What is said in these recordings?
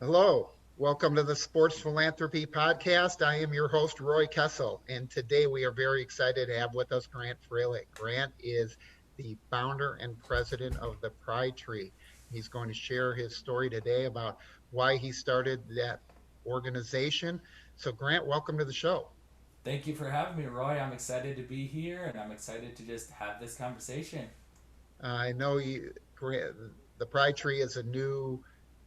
Hello, welcome to the Sports Philanthropy Podcast. I am your host, Roy Kessel, and today we are very excited to have with us Grant Frailich. Grant is the founder and president of the Pride Tree. He's going to share his story today about why he started that organization. So, Grant, welcome to the show. Thank you for having me, Roy. I'm excited to be here and I'm excited to just have this conversation. I know the Pride Tree is a new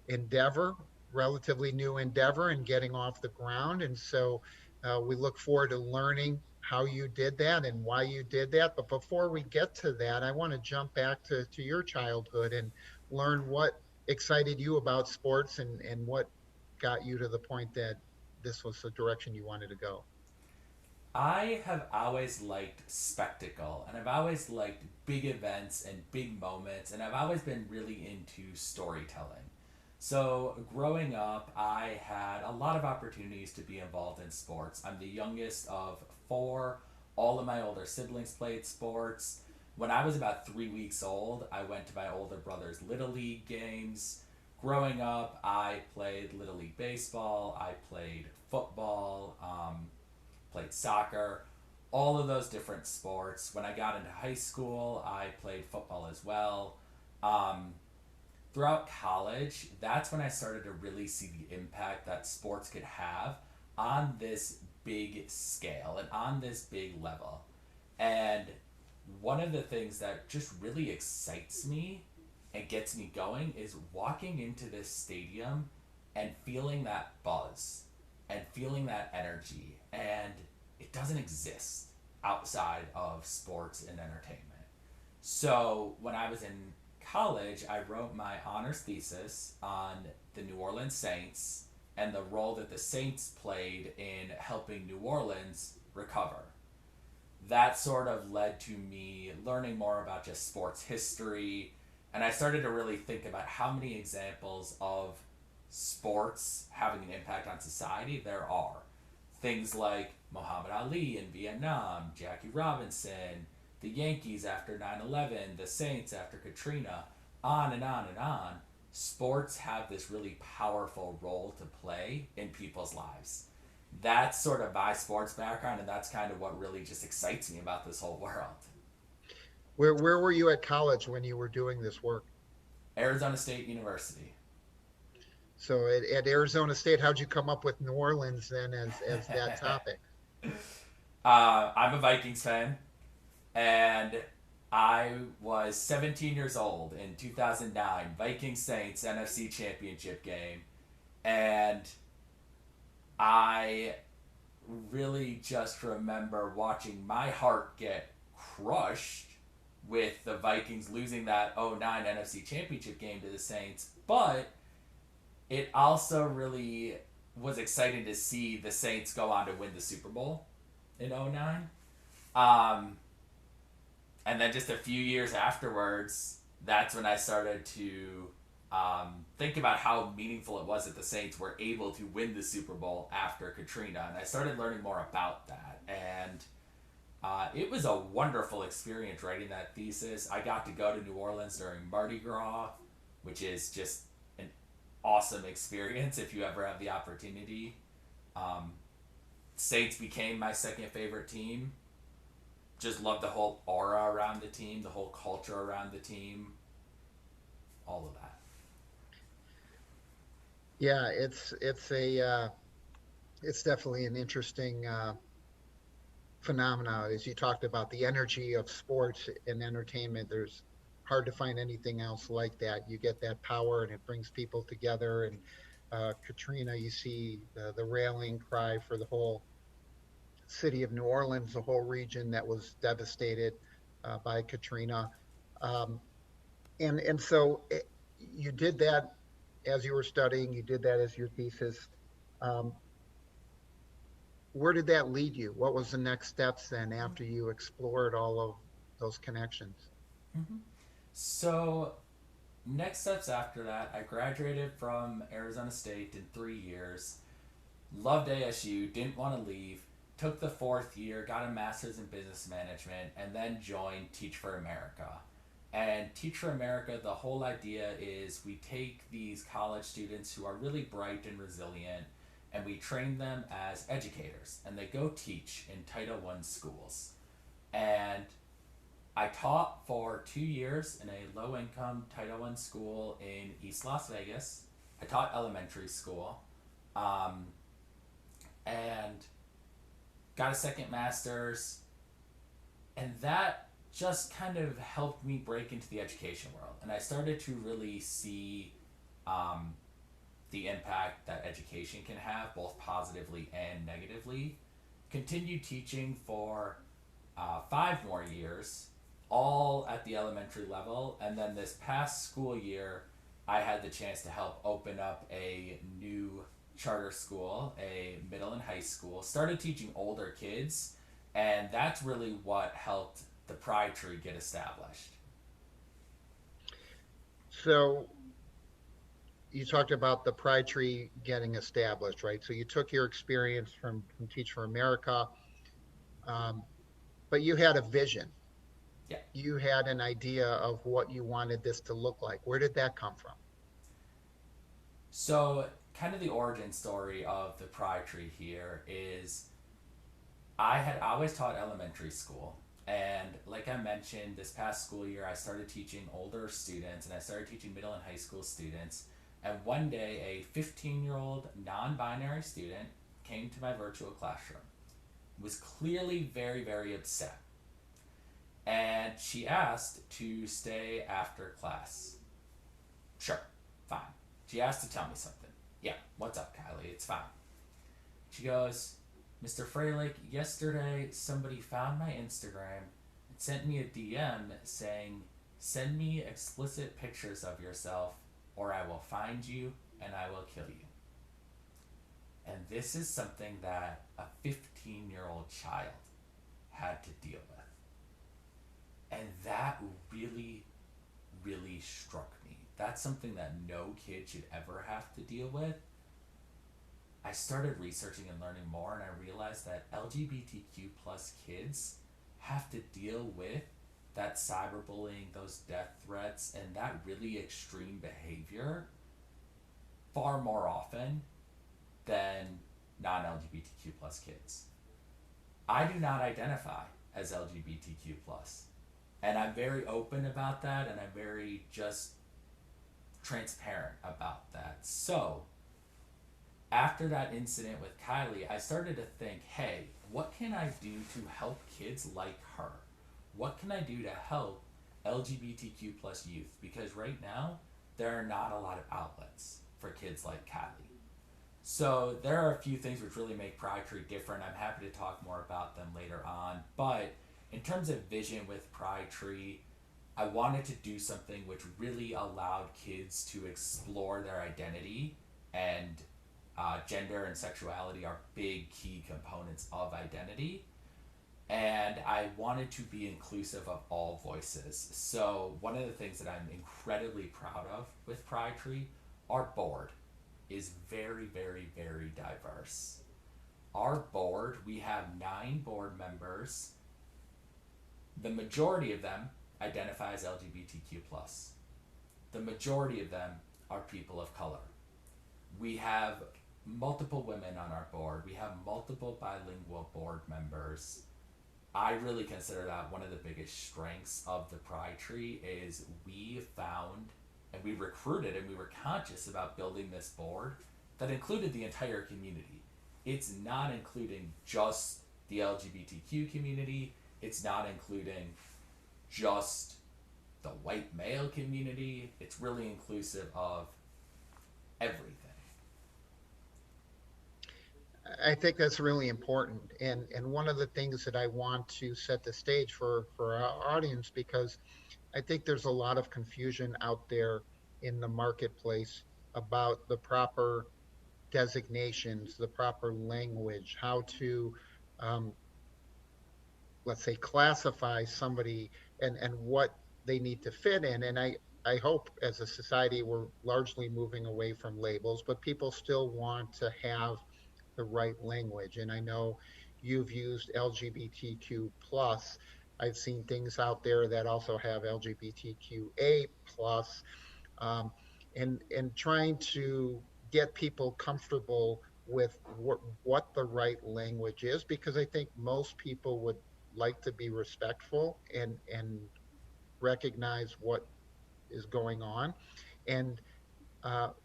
endeavor, relatively new endeavor, and getting off the ground. And so we look forward to learning how you did that and why you did that. But before we get to that, I want to jump back to your childhood and learn what excited you about sports and what got you to the point that this was the direction you wanted to go. I have always liked spectacle and I've always liked big events and big moments, and I've always been really into storytelling. So, growing up, I had a lot of opportunities to be involved in sports. I'm the youngest of four. All of my older siblings played sports. When I was about 3 weeks old, I went to my older brother's Little League games. Growing up, I played Little League Baseball, I played football, played soccer, all of those different sports. When I got into high school, I played football as well. Um, Throughout college, that's when I started to really see the impact that sports could have on this big scale and on this big level. And one of the things that just really excites me and gets me going is walking into this stadium and feeling that buzz and feeling that energy. And it doesn't exist outside of sports and entertainment. So when I was in college, I wrote my honors thesis on the New Orleans Saints and the role that the Saints played in helping New Orleans recover. That sort of led to me learning more about just sports history, and I started to really think about how many examples of sports having an impact on society there are. Things like Muhammad Ali in Vietnam, Jackie Robinson, the Yankees after 9/11, the Saints after Katrina, on and on and on. Sports have this really powerful role to play in people's lives. That's sort of my sports background, and that's kind of what really just excites me about this whole world. Where were you at college when you were doing this work? Arizona State University. So at Arizona State, how'd you come up with New Orleans then as that topic? I'm a Vikings fan, and I was 17 years old in 2009, Vikings Saints NFC Championship game, and I really just remember watching my heart get crushed with the Vikings losing that '09 NFC Championship game to the Saints, but it also really was exciting to see the Saints go on to win the Super Bowl in '09. Um, and then just a few years afterwards, that's when I started to think about how meaningful it was that the Saints were able to win the Super Bowl after Katrina, and I started learning more about that. And it was a wonderful experience writing that thesis. I got to go to New Orleans during Mardi Gras, which is just an awesome experience if you ever have the opportunity. Um, Saints became my second favorite team. Just love the whole aura around the team, the whole culture around the team, all of that. Yeah, it's definitely an interesting phenomena. As you talked about the energy of sports and entertainment, there's hard to find anything else like that. You get that power, and it brings people together. And Katrina, you see the rallying cry for the whole city of New Orleans, the whole region that was devastated by Katrina. Um, and so you did that as you were studying. You did that as your thesis. Um, where did that lead you? What was the next steps then after you explored all of those connections? Mm-hmm. So, next steps after that, I graduated from Arizona State in 3 years. Loved ASU, didn't want to leave. Took the fourth year, got a master's in business management, and then joined Teach for America. And Teach for America, the whole idea is we take these college students who are really bright and resilient and we train them as educators and they go teach in Title I schools. And I taught for 2 years in a low income Title I school in East Las Vegas. I taught elementary school, um, and got a second master's, and that just kind of helped me break into the education world. And I started to really see um, the impact that education can have, both positively and negatively. Continued teaching for 5 more years, all at the elementary level. And then this past school year, I had the chance to help open up a new charter school, a middle and high school. Started teaching older kids, and that's really what helped the Pride Tree get established. So you talked about the Pride Tree getting established, right? So you took your experience from Teach for America, um, but you had a vision. Yeah. You had an idea of what you wanted this to look like. Where did that come from? So, kind of the origin story of the Pride Tree here is I had always taught elementary school. And like I mentioned, this past school year, I started teaching older students and I started teaching middle and high school students. And one day, a 15-year-old non binary student came to my virtual classroom, was clearly very, very upset. And she asked to stay after class. Sure, fine. She asked to tell me something. Yeah, what's up, Kylie? It's fine. She goes, Mr. Frailich, yesterday somebody found my Instagram and sent me a DM saying, send me explicit pictures of yourself or I will find you and I will kill you. And this is something that a 15-year-old child had to deal with. And that really, really struck me. That's something that no kid should ever have to deal with. I started researching and learning more, and I realized that LGBTQ plus kids have to deal with that cyberbullying, those death threats, and that really extreme behavior far more often than non LGBTQ plus kids. I do not identify as LGBTQ plus, and I'm very open about that, and I'm very just transparent about that. So after that incident with Kylie, I started to think, hey, what can I do to help kids like her? What can I do to help LGBTQ plus youth? Because right now, there are not a lot of outlets for kids like Kylie. So there are a few things which really make Pride Tree different. I'm happy to talk more about them later on. But in terms of vision with Pride Tree, I wanted to do something which really allowed kids to explore their identity, and gender and sexuality are big key components of identity. And I wanted to be inclusive of all voices. So, one of the things that I'm incredibly proud of with Pride Tree, our board is very, very, very diverse. Our board, we have 9 board members. The majority of them identify as LGBTQ. The majority of them are people of color. We have multiple women on our board. We have multiple bilingual board members. I really consider that one of the biggest strengths of the Pride Tree is we found and we recruited and we were conscious about building this board that included the entire community. It's not including just the LGBTQ community. It's not including just the white male community. It's really inclusive of everything. I think that's really important, and one of the things that I want to set the stage for our audience, because I think there's a lot of confusion out there in the marketplace about the proper designations, the proper language, how to, um, let's say, classify somebody, and what they need to fit in. And I hope as a society we're largely moving away from labels, but people still want to have the right language. And I know you've used LGBTQ plus. I've seen things out there that also have LGBTQA plus, um, and trying to get people comfortable with what the right language is, because I think most people would like to be respectful and recognize what is going on, and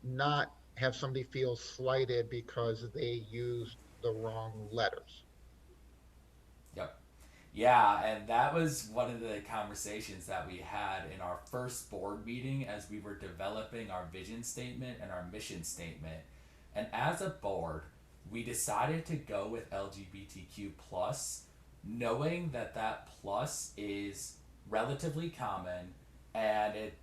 not have somebody feel slighted because they used the wrong letters. Yep. Yeah, and that was one of the conversations that we had in our first board meeting as we were developing our vision statement and our mission statement. And as a board, we decided to go with LGBTQ plus, knowing that that plus is relatively common, and it,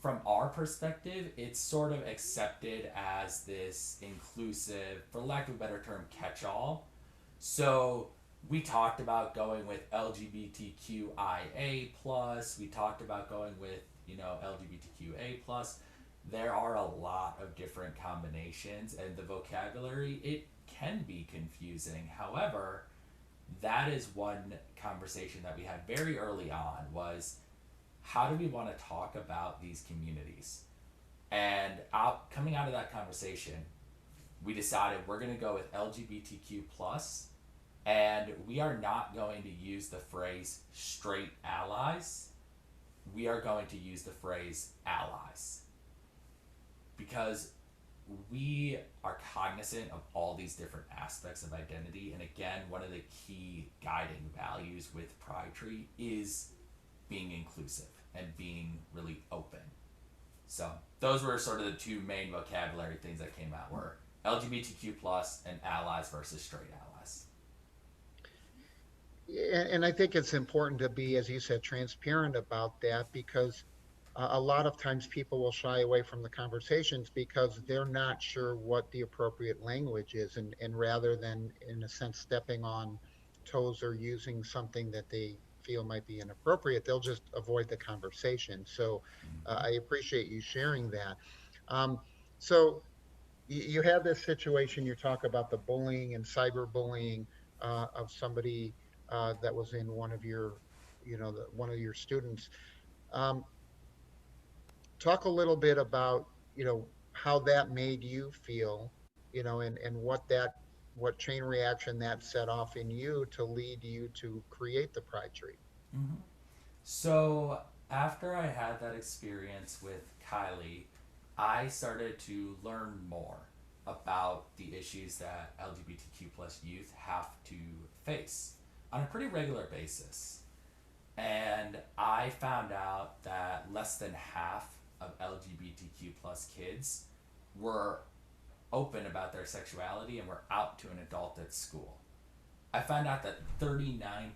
from our perspective, it's sort of accepted as this inclusive, for lack of a better term, catch all. So we talked about going with LGBTQIA plus. We talked about going with LGBTQA plus. There are a lot of different combinations, and the vocabulary it can be confusing. However, that is one conversation that we had very early on was how do we want to talk about these communities? And coming out of that conversation, we decided we're going to go with LGBTQ plus, and we are not going to use the phrase straight allies. We are going to use the phrase allies because we are cognizant of all these different aspects of identity. And again, one of the key guiding values with Pride Tree is being inclusive and being really open. So those were sort of the two main vocabulary things that came out were LGBTQ plus and allies versus straight allies. And I think it's important to be, as you said, transparent about that, because a lot of times people will shy away from the conversations because they're not sure what the appropriate language is. And rather than, in a sense, stepping on toes or using something that they feel might be inappropriate, they'll just avoid the conversation. So Mm-hmm. I appreciate you sharing that. Um, so you have this situation, you talk about the bullying and cyberbullying of somebody that was in one of your, one of your students. Um, Talk a little bit about, how that made you feel, and what chain reaction that set off in you to lead you to create the Pride Tree. Mm-hmm. So after I had that experience with Kylie, I started to learn more about the issues that LGBTQ plus youth have to face on a pretty regular basis. And I found out that less than half of LGBTQ plus kids were open about their sexuality and were out to an adult at school. I found out that 39%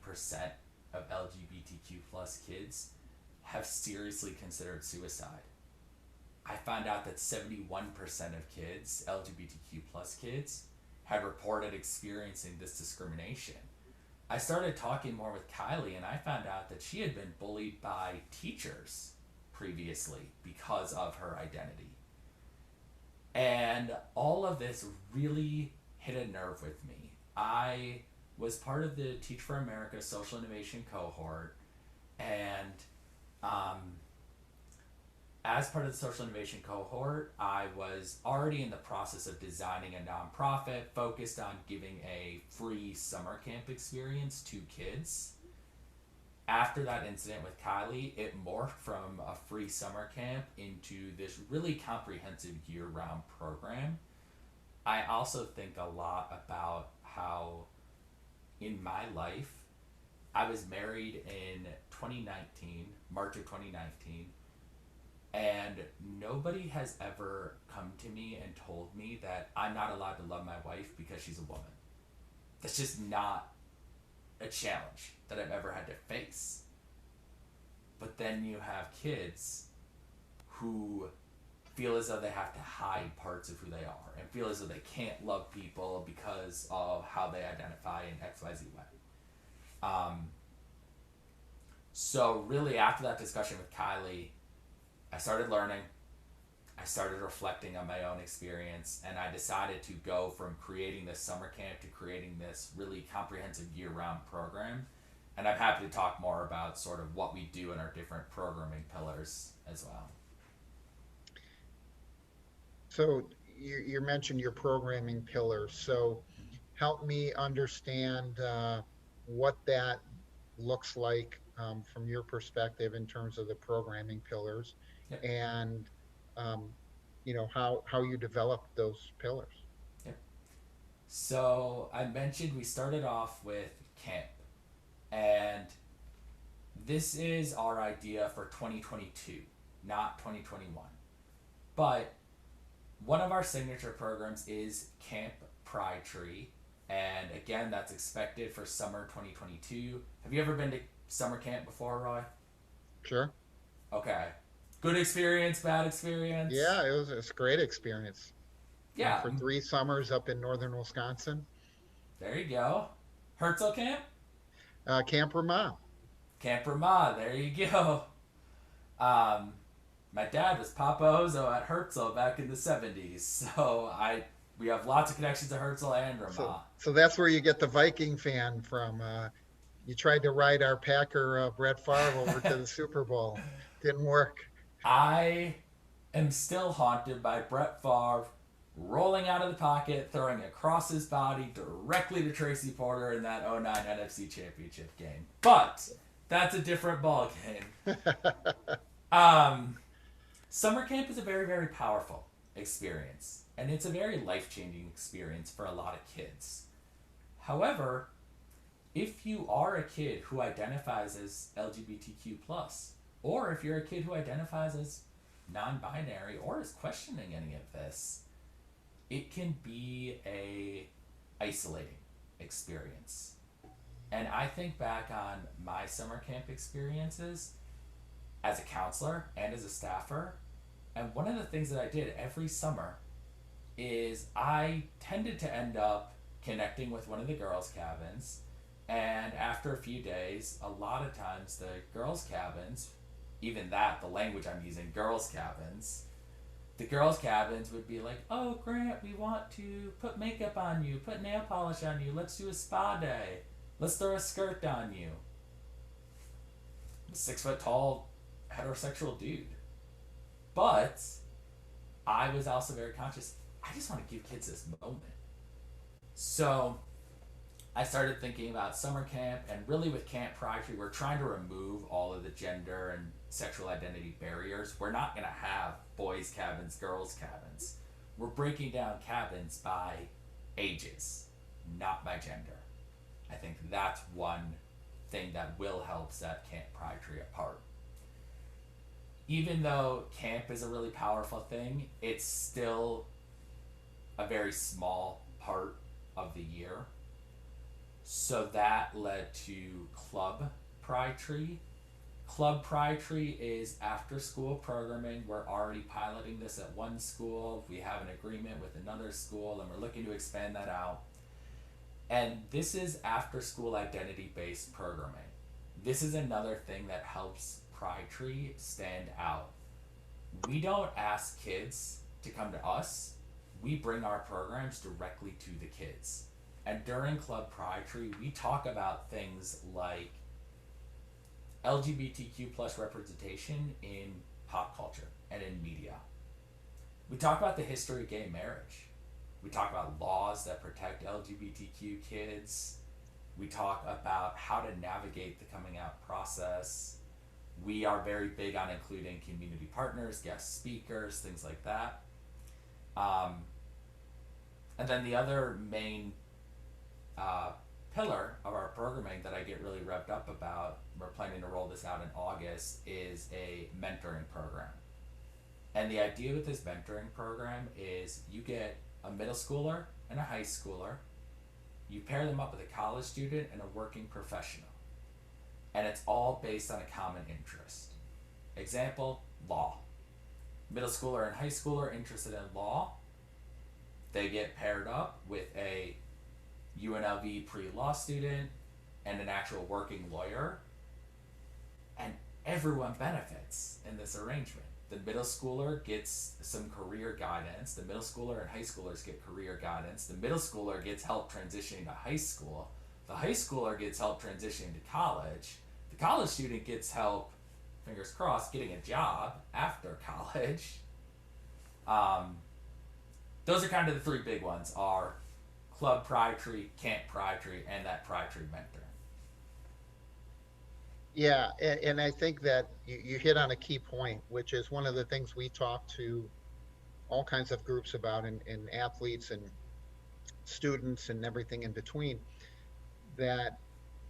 of LGBTQ plus kids have seriously considered suicide. I found out that 71% of kids, LGBTQ plus kids, had reported experiencing this discrimination. I started talking more with Kylie, and I found out that she had been bullied by teachers previously because of her identity. And all of this really hit a nerve with me. I was part of the Teach for America Social Innovation cohort, and um, as part of the social innovation cohort, I was already in the process of designing a nonprofit focused on giving a free summer camp experience to kids. After that incident with Kylie, it morphed from a free summer camp into this really comprehensive year round program. I also think a lot about how in my life, I was married in 2019, March of 2019, and nobody has ever come to me and told me that I'm not allowed to love my wife because she's a woman. That's just not a challenge that I've ever had to face. But then you have kids who feel as though they have to hide parts of who they are and feel as though they can't love people because of how they identify in XYZ way. Um, so, really, after that discussion with Kylie, I started learning, I started reflecting on my own experience, and I decided to go from creating this summer camp to creating this really comprehensive year round program. And I'm happy to talk more about sort of what we do in our different programming pillars as well. So you mentioned your programming pillars. So help me understand what that looks like from your perspective in terms of the programming pillars, Yep. and um, how you develop those pillars. Yep. So I mentioned we started off with camp, and this is our idea for 2022, not 2021. But one of our signature programs is Camp Pride Tree, and again, that's expected for summer 2022. Have you ever been to summer camp before, Roy? Sure. Okay. Good experience, bad experience? Yeah, it's a great experience. Went Yeah, for 3 summers up in northern Wisconsin. there you go. Herzl Camp? Camp Ramah. Camp Ramah, there you go. Um, my dad was Papa Ozo at Herzl back in the 70s, so we have lots of connections to Herzl and So Ramah. so that's where you get the Viking fan from. You tried to ride our Packer Brett Favre over to the Super Bowl. Didn't work. I am still haunted by Brett Favre rolling out of the pocket, throwing across his body directly to Tracy Porter in that '09 NFC Championship game. But that's a different ball game. Um, Summer camp is a very, very powerful experience, and it's a very life changing experience for a lot of kids. However, if you are a kid who identifies as LGBTQ plus, or if you're a kid who identifies as non-binary or is questioning any of this, it can be a isolating experience. And I think back on my summer camp experiences as a counselor and as a staffer, and one of the things that I did every summer is I tended to end up connecting with one of the girls' cabins. And after a few days, a lot of times the girls' cabins, even that, the language I'm using, girls' cabins, the girls' cabins would be like, oh, Grant, we want to put makeup on you, put nail polish on you, let's do a spa day, let's throw a skirt on you. I'm a 6 foot tall heterosexual dude. But I was also very conscious, I just want to give kids this moment. So I started thinking about summer camp, and really with Camp Pride Tree, we're trying to remove all of the gender and sexual identity barriers. We're not going to have boys' cabins, girls' cabins. We're breaking down cabins by ages, not by gender. I think that's one thing that will help set Camp Pride Tree apart. Even though camp is a really powerful thing, it's still a very small part of the year. So that led to Club Pride Tree. Club Pride Tree is after school programming. We're already piloting this at one school. We have an agreement with another school, and we're looking to expand that out. And this is after school identity based programming. This is another thing that helps Pride Tree stand out. We don't ask kids to come to us, we bring our programs directly to the kids. And during Club Pride Tree, we talk about things like LGBTQ plus representation in pop culture and in media. We talk about the history of gay marriage. We talk about laws that protect LGBTQ kids. We talk about how to navigate the coming out process. We are very big on including community partners, guest speakers, things like that. And then the other main pillar of our programming that I get really revved up about, we're planning to roll this out in August, is a mentoring program. And the idea with this mentoring program is you get a middle schooler and a high schooler, you pair them up with a college student and a working professional. And it's all based on a common interest. Example, law. Middle schooler and high schooler interested in law, they get paired up with a UNLV pre-law student and an actual working lawyer, and everyone benefits in this arrangement. The middle schooler gets some career guidance, the middle schooler and high schoolers get career guidance, the middle schooler gets help transitioning to high school, The high schooler gets help transitioning to college. The college student gets help, fingers crossed, getting a job after college. Um, those are kind of the three big ones: are club pride tree, camp pride tree, and that pride tree mentor. Yeah, and I think that you hit on a key point, which is one of the things we talk to all kinds of groups about, and athletes and students and everything in between, that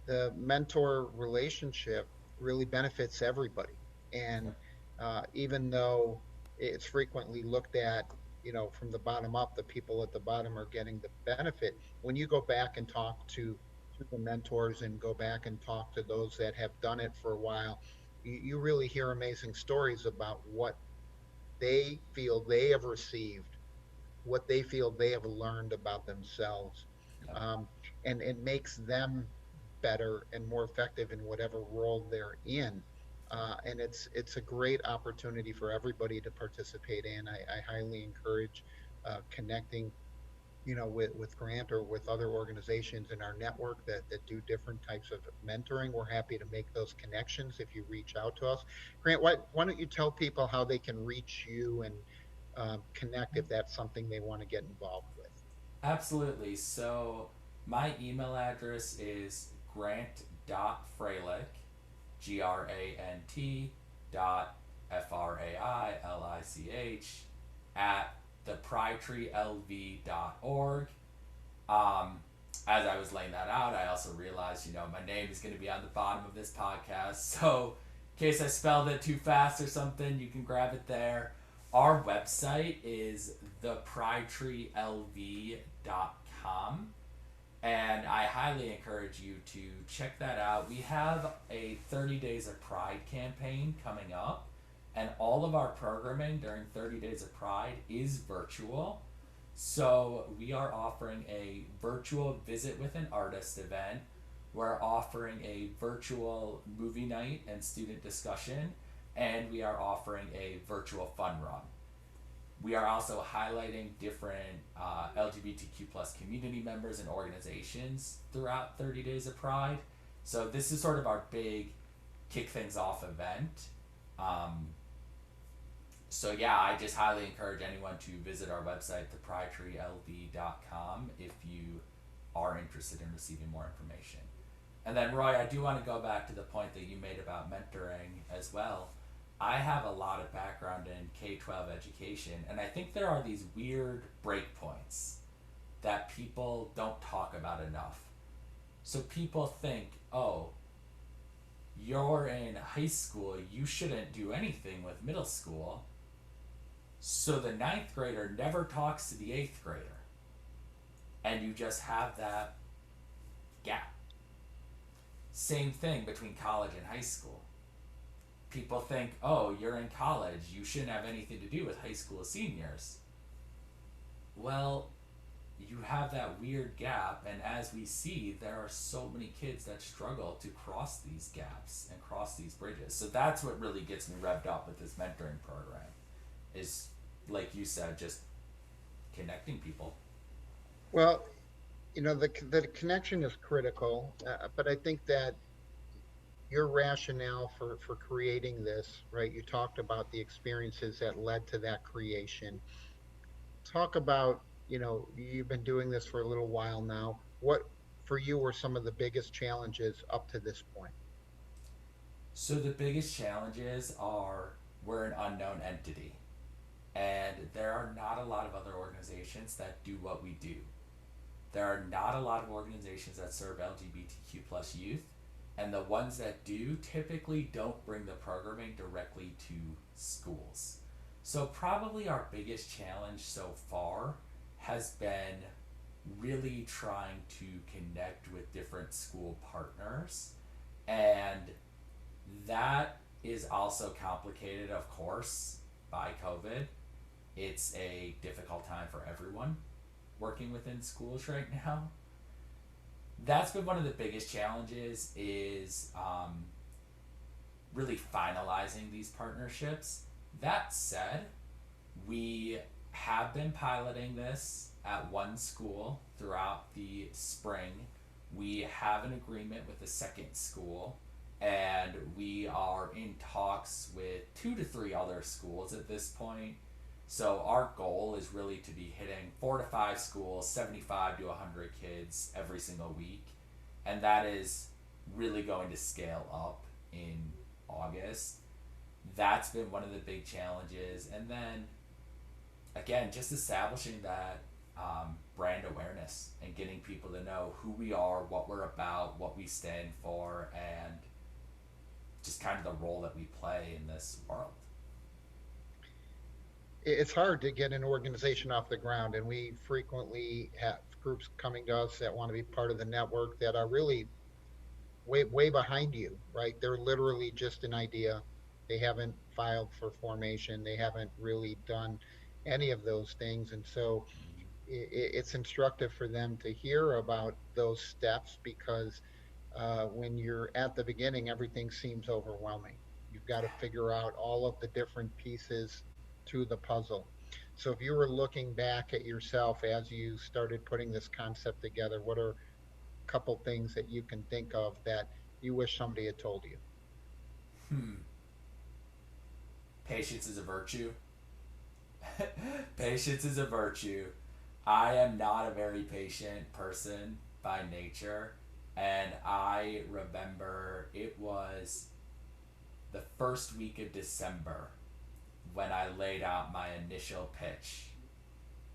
the mentor relationship really benefits everybody. And even though it's frequently looked at, from the bottom up, the people at the bottom are getting the benefit. When you go back and talk to the mentors and go back and talk to those that have done it for a while, you really hear amazing stories about what they feel they have received, what they feel they have learned about themselves. Yep. Um, and it makes them better and more effective in whatever role they're in. And it's a great opportunity for everybody to participate in. I highly encourage connecting, with Grant or with other organizations in our network that do different types of mentoring. We're happy to make those connections if you reach out to us. Grant, why don't you tell people how they can reach you and connect if that's something they want to get involved with? Absolutely. So my email address is grant.frailich, GRANT FRAILICH at theprietreelv.org. As I was laying that out, I also realized, my name is going to be on the bottom of this podcast. So in case I spelled it too fast or something, you can grab it there. Our website is theprietreelv.com, and I highly encourage you to check that out. We have a 30 Days of Pride campaign coming up, and all of our programming during 30 Days of Pride is virtual. So we are offering a virtual visit with an artist event. We're offering a virtual movie night and student discussion, and we are offering a virtual fun run. We are also highlighting different LGBTQ plus community members and organizations throughout 30 Days of Pride. So this is sort of our big kick things off event. So yeah, I just highly encourage anyone to visit our website, theprietreelv.com, if you are interested in receiving more information. And then Roy, I do want to go back to the point that you made about mentoring as well. I have a lot of background in K-12 education, and I think there are these weird breakpoints that people don't talk about enough. So people think, oh, you're in high school, you shouldn't do anything with middle school. So the ninth grader never talks to the eighth grader. And you just have that gap. Same thing between college and high school. People think, oh, you're in college, you shouldn't have anything to do with high school seniors. Well, you have that weird gap, and as we see, there are so many kids that struggle to cross these gaps and cross these bridges. So that's what really gets me revved up with this mentoring program, is, like you said, just connecting people. Well, the connection is critical, but I think that your rationale for creating this, right? You talked about the experiences that led to that creation. Talk about, you've been doing this for a little while now. What for you were some of the biggest challenges up to this point? So the biggest challenges are we're an unknown entity, and there are not a lot of other organizations that do what we do. There are not a lot of organizations that serve LGBTQ plus youth, and the ones that do typically don't bring the programming directly to schools. So probably our biggest challenge so far has been really trying to connect with different school partners, and that is also complicated, of course, by COVID. It's a difficult time for everyone working within schools right now. That's been one of the biggest challenges, is really finalizing these partnerships. That said, we have been piloting this at one school throughout the spring. We have an agreement with the second school, and we are in talks with 2 to 3 other schools at this point. So our goal is really to be hitting 4 to 5 schools, 75 to 100 kids every single week, and that is really going to scale up in August. That's been one of the big challenges, and then again, just establishing that brand awareness and getting people to know who we are, what we're about, what we stand for, and just kind of the role that we play in this world. It's hard to get an organization off the ground, and we frequently have groups coming to us that want to be part of the network that are really way behind you, right? They're literally just an idea. They haven't filed for formation. They haven't really done any of those things, and so it's instructive for them to hear about those steps because when you're at the beginning, everything seems overwhelming. You've got to figure out all of the different pieces to the puzzle. So, if you were looking back at yourself as you started putting this concept together, what are a couple things that you can think of that you wish somebody had told you? Hmm. Patience is a virtue. Patience is a virtue. I am not a very patient person by nature, and I remember it was the first week of December when I laid out my initial pitch.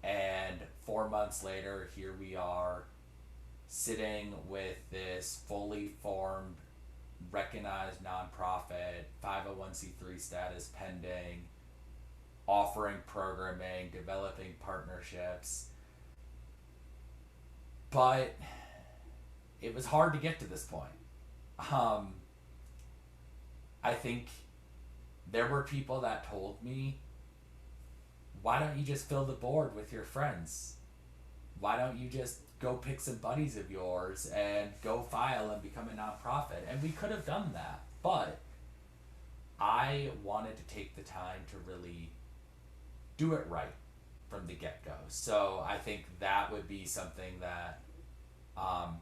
And 4 months later, here we are sitting with this fully formed, recognized nonprofit, 501c3 status pending, offering programming, developing partnerships. But it was hard to get to this point. Um, I think there were people that told me, why don't you just fill the board with your friends? Why don't you just go pick some buddies of yours and go file and become a nonprofit? And we could have done that. But I wanted to take the time to really do it right from the get go. So I think that would be something that um,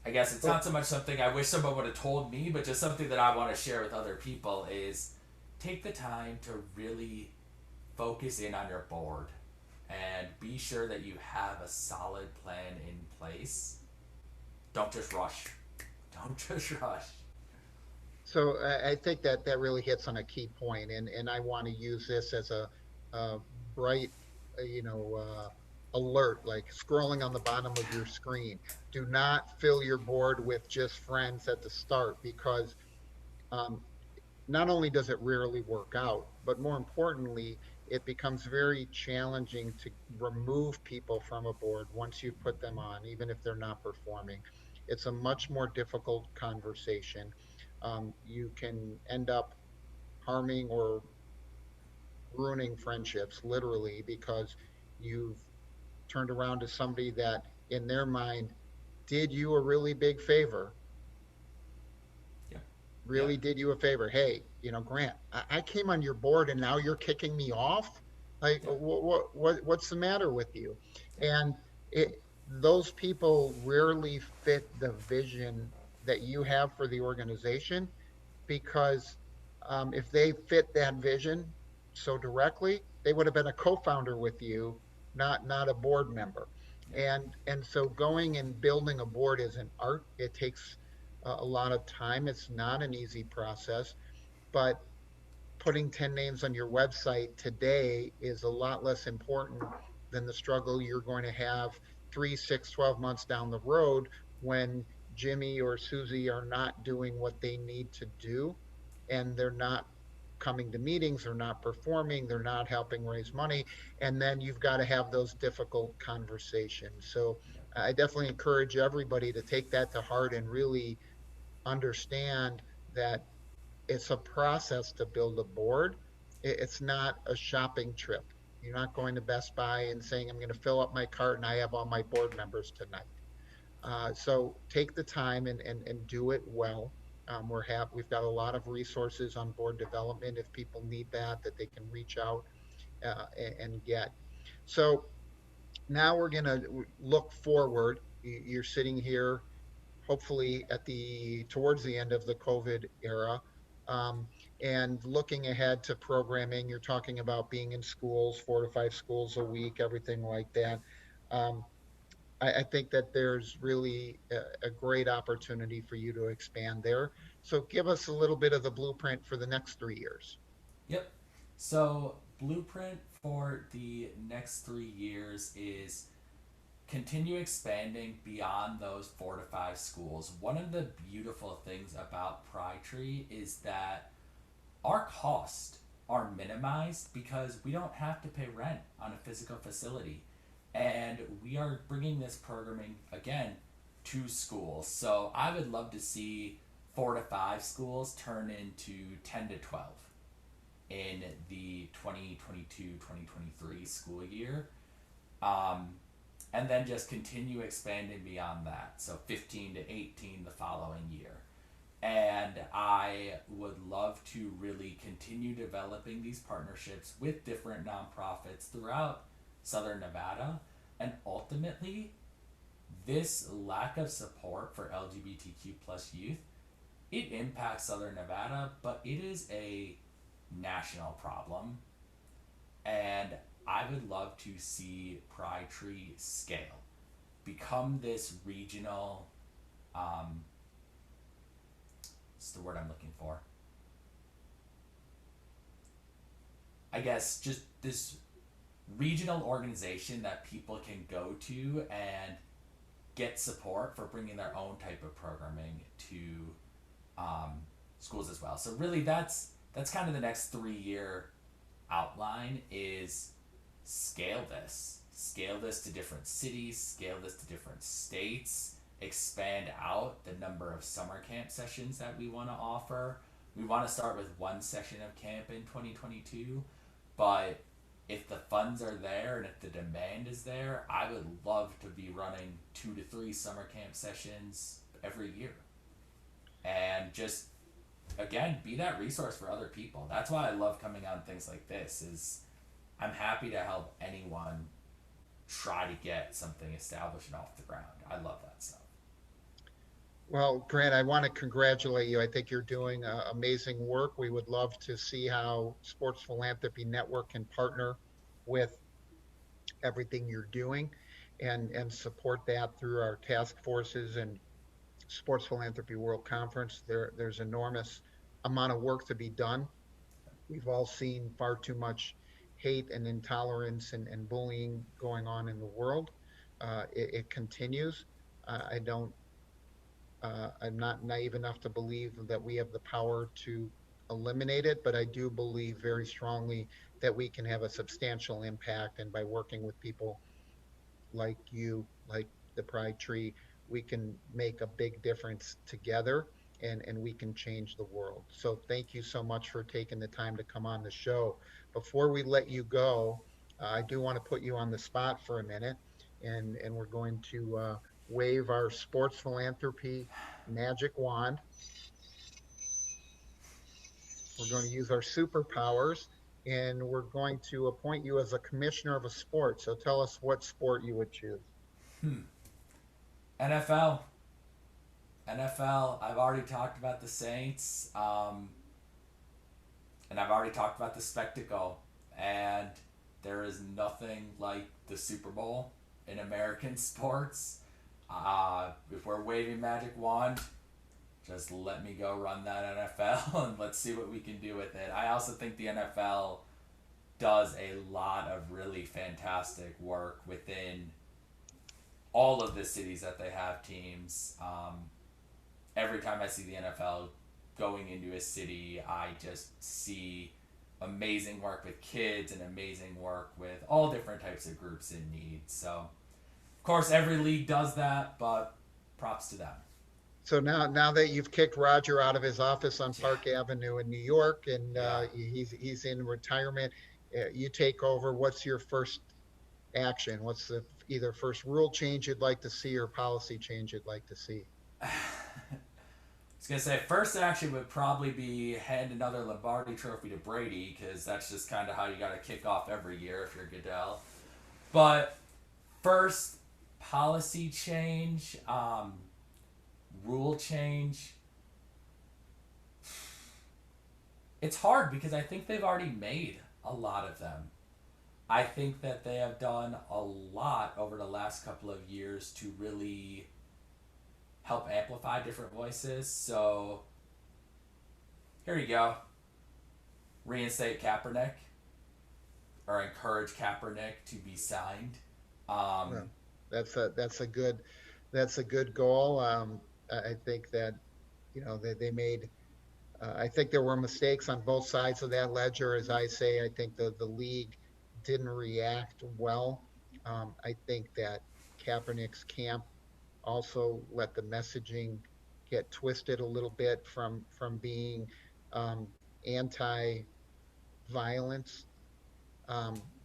I guess it's Well, not so much something I wish someone would have told me, but just something that I want to share with other people is take the time to really focus in on your board and be sure that you have a solid plan in place. Don't just rush. Don't just rush. so I think that that really hits on a key point, and I want to use this as a bright, you know, alert, like scrolling on the bottom of your screen. Do not fill your board with just friends at the start because um, not only does it rarely work out, but more importantly, it becomes very challenging to remove people from a board once you've put them on, even if they're not performing. It's a much more difficult conversation. You can end up harming or ruining friendships literally because you've turned around to somebody that, in their mind, did you a really big favor, Yep. really Yep. did you a favor. Hey, Grant, I came on your board and now you're kicking me off. Like, Yep. what's the matter with you? Yep. And it, those people rarely fit the vision that you have for the organization because if they fit that vision so directly, they would have been a co-founder with you, not a board member. Yep. And so going and building a board is an art. It takes a lot of time. It's not an easy process, but putting 10 names on your website today is a lot less important than the struggle you're going to have 3, 6, 12 months down the road when Jimmy or Susie are not doing what they need to do and they're not coming to meetings, they're not performing, they're not helping raise money. And then you've got to have those difficult conversations. So Yep. I definitely encourage everybody to take that to heart and really understand that it's a process to build a board. It's not a shopping trip. You're not going to Best Buy and saying, I'm going to fill up my cart and I have all my board members tonight. So take the time and do it well. We've got a lot of resources on board development if people need that they can reach out and get. So now we're going to look forward. you're sitting here, hopefully at the towards the end of the COVID era, um, and looking ahead to programming. You're talking about being in schools, 4 to 5 schools a week, everything like that. Um, I think that there's really a great opportunity for you to expand there. So give us a little bit of the blueprint for the next 3 years. Yep. So, blueprint for the next 3 years is continue expanding beyond those 4 to 5 schools. One of the beautiful things about Pry Tree is that our costs are minimized because we don't have to pay rent on a physical facility. And we are bringing this programming again to schools. So I would love to see 4 to 5 schools turn into 10 to 12 in the 2022-2023 school year. Um, and then just continue expanding beyond that. So 15 to 18 the following year. And I would love to really continue developing these partnerships with different nonprofits throughout Southern Nevada. And ultimately, this lack of support for LGBTQ plus youth, it impacts Southern Nevada, but it is a national problem. And I would love to see Pry Tree scale, become this regional, what's the word I'm looking for? I guess just this regional organization that people can go to and get support for bringing their own type of programming to schools as well. So really, that's kind of the next 3 year outline is scale this to different cities, scale this to different states, expand out the number of summer camp sessions that we want to offer. We want to start with one session of camp in 2022, but if the funds are there and if the demand is there, I would love to be running 2 to 3 summer camp sessions every year. And just again, be that resource for other people. That's why I love coming on things like this is I'm happy to help anyone try to get something established and off the ground. I love that stuff. Well, Grant, I want to congratulate you. I think you're doing amazing work. We would love to see how Sports Philanthropy Network can partner with everything you're doing and support that through our task forces and Sports Philanthropy World Conference. There's enormous amount of work to be done. We've all seen far too much hate and intolerance and bullying going on in the world. It continues. I don't I'm not naive enough to believe that we have the power to eliminate it, but I do believe very strongly that we can have a substantial impact. And by working with people like you, like the Pride Tree, we can make a big difference together and we can change the world. So thank you so much for taking the time to come on the show. Before we let you go, I do want to put you on the spot for a minute, and we're going to wave our sports philanthropy magic wand. We're going to use our superpowers, and we're going to appoint you as a commissioner of a sport. So tell us what sport you would choose. NFL. NFL. I've already talked about the Saints, and I've already talked about the spectacle. And there is nothing like the Super Bowl in American sports. If we're waving magic wand, just let me go run that NFL and let's see what we can do with it. I also think the NFL does a lot of really fantastic work within all of the cities that they have teams. Every time I see the NFL going into a city, I just see amazing work with kids and amazing work with all different types of groups in need. So, of course, every league does that, but props to them. So now that you've kicked Roger out of his office on Yeah. Park Avenue in New York, and Yeah. he's in retirement, you take over. What's your first action? What's the either first rule change you'd like to see or policy change you'd like to see? I was gonna say first action would probably be hand another Lombardi Trophy to Brady because that's just kind of how you got to kick off every year if you're Goodell. But first policy change, rule change, it's hard because I think they've already made a lot of them. I think that they have done a lot over the last couple of years to really help amplify different voices. So here you go. Reinstate Kaepernick or encourage Kaepernick to be signed. Um, Well, that's a good goal. I think that they made. I think there were mistakes on both sides of that ledger. As I say, I think the league didn't react well. I think that Kaepernick's camp also let the messaging get twisted a little bit from being um, anti-violence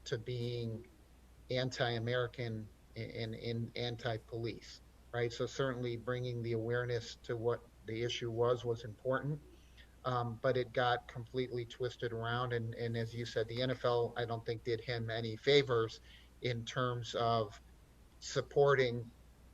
to being anti-American and anti-police, right? So certainly bringing the awareness to what the issue was important, but it got completely twisted around. And as you said, the NFL, I don't think did him any favors in terms of supporting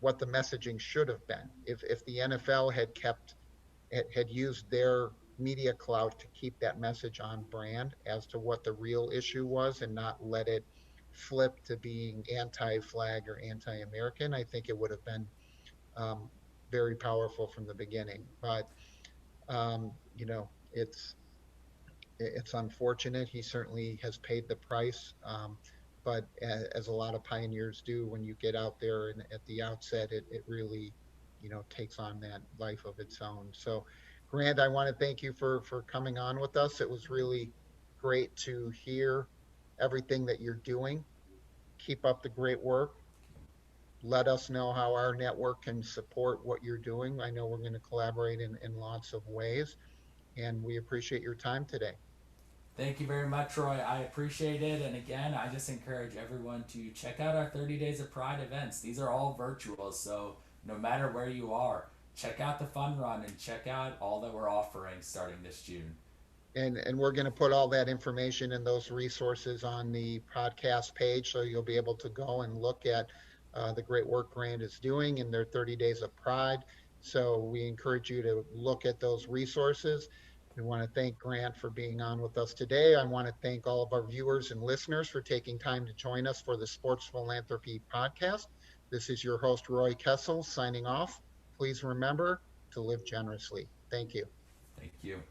what the messaging should have been. If the NFL had used their media clout to keep that message on brand as to what the real issue was and not let it flip to being anti-flag or anti-American, I think it would have been um, very powerful from the beginning. But it's unfortunate. He certainly has paid the price. But as a lot of pioneers do, when you get out there and at the outset, it really, takes on that life of its own. So, Grant, I want to thank you for coming on with us. It was really great to hear everything that you're doing. Keep up the great work. Let us know how our network can support what you're doing. I know we're going to collaborate in lots of ways, and we appreciate your time today. Thank you very much, Troy. I appreciate it. And again, I just encourage everyone to check out our 30 Days of Pride events. These are all virtual, so no matter where you are, check out the fun run and check out all that we're offering starting this June. And we're going to put all that information and those resources on the podcast page, so you'll be able to go and look at the great work Grant is doing in their 30 Days of Pride. So we encourage you to look at those resources. We want to thank Grant for being on with us today. I want to thank all of our viewers and listeners for taking time to join us for the Sports Philanthropy podcast. This is your host, Roy Kessel, signing off. Please remember to live generously. Thank you. Thank you.